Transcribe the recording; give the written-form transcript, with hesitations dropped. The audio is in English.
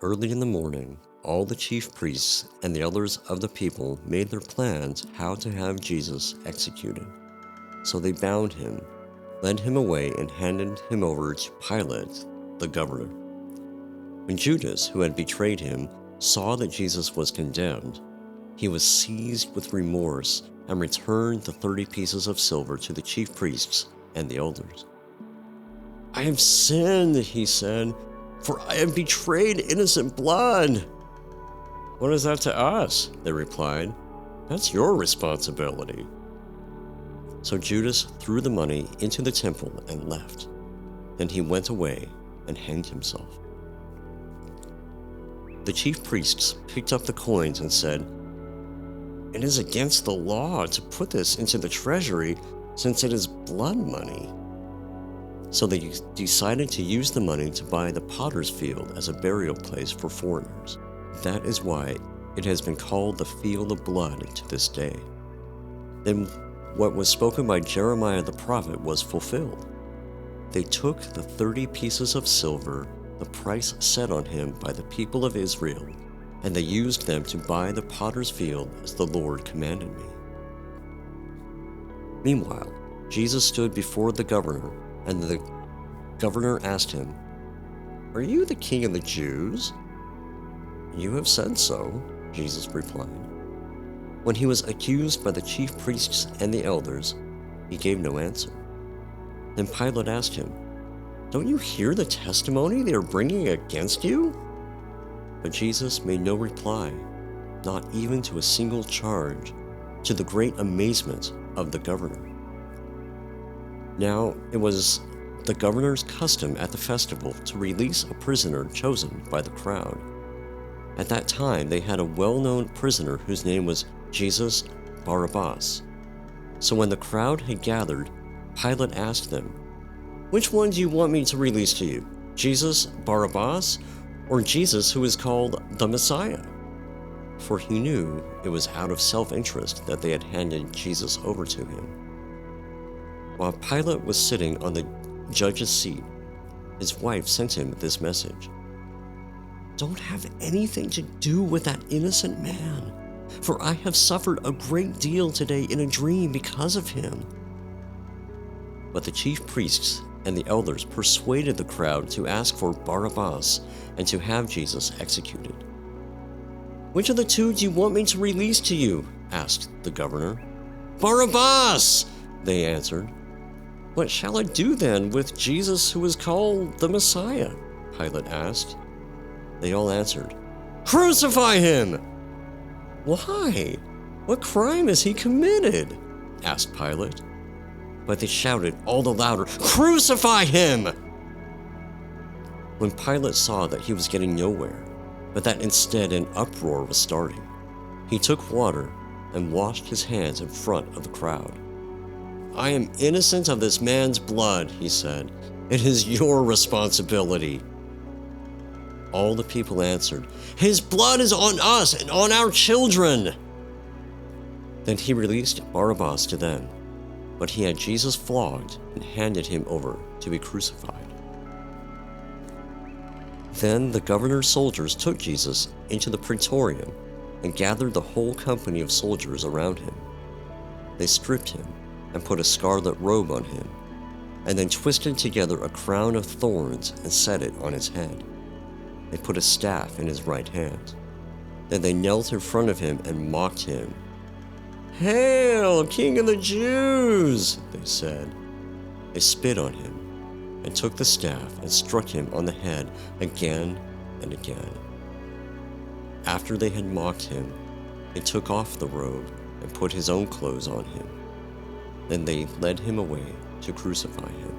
Early in the morning, all the chief priests and the elders of the people made their plans how to have Jesus executed. So they bound him, led him away, and handed him over to Pilate, the governor. When Judas, who had betrayed him, saw that Jesus was condemned, he was seized with remorse and returned the 30 pieces of silver to the chief priests and the elders. "I have sinned," he said, "for I have betrayed innocent blood." "What is that to us?" they replied. "That's your responsibility." So Judas threw the money into the temple and left. Then he went away and hanged himself. The chief priests picked up the coins and said, "It is against the law to put this into the treasury since it is blood money." So they decided to use the money to buy the potter's field as a burial place for foreigners. That is why it has been called the Field of Blood to this day. Then what was spoken by Jeremiah the prophet was fulfilled. They took the 30 pieces of silver, the price set on him by the people of Israel, and they used them to buy the potter's field as the Lord commanded me. Meanwhile, Jesus stood before the governor, and the governor asked him, "Are you the king of the Jews?" "You have said so," Jesus replied. When he was accused by the chief priests and the elders, he gave no answer. Then Pilate asked him, "Don't you hear the testimony they are bringing against you?" But Jesus made no reply, not even to a single charge, to the great amazement of the governor. Now it was the governor's custom at the festival to release a prisoner chosen by the crowd. At that time they had a well-known prisoner whose name was Jesus Barabbas. So when the crowd had gathered, Pilate asked them, "Which one do you want me to release to you, Jesus Barabbas, or Jesus who is called the Messiah?" For he knew it was out of self-interest that they had handed Jesus over to him. While Pilate was sitting on the judge's seat, his wife sent him this message: "Don't have anything to do with that innocent man, for I have suffered a great deal today in a dream because of him." But the chief priests and the elders persuaded the crowd to ask for Barabbas and to have Jesus executed. "Which of the two do you want me to release to you?" asked the governor. "Barabbas!" they answered. "What shall I do then with Jesus who is called the Messiah?" Pilate asked. They all answered, "Crucify him!" "Why? What crime has he committed?" asked Pilate. But they shouted all the louder, "Crucify him!" When Pilate saw that he was getting nowhere, but that instead an uproar was starting, he took water and washed his hands in front of the crowd. "I am innocent of this man's blood," he said. "It is your responsibility." All the people answered, "His blood is on us and on our children." Then he released Barabbas to them, but he had Jesus flogged and handed him over to be crucified. Then the governor's soldiers took Jesus into the praetorium and gathered the whole company of soldiers around him. They stripped him and put a scarlet robe on him, and then twisted together a crown of thorns and set it on his head. They put a staff in his right hand. Then they knelt in front of him and mocked him. "Hail, King of the Jews!" they said. They spit on him and took the staff and struck him on the head again and again. After they had mocked him, they took off the robe and put his own clothes on him. Then they led him away to crucify him.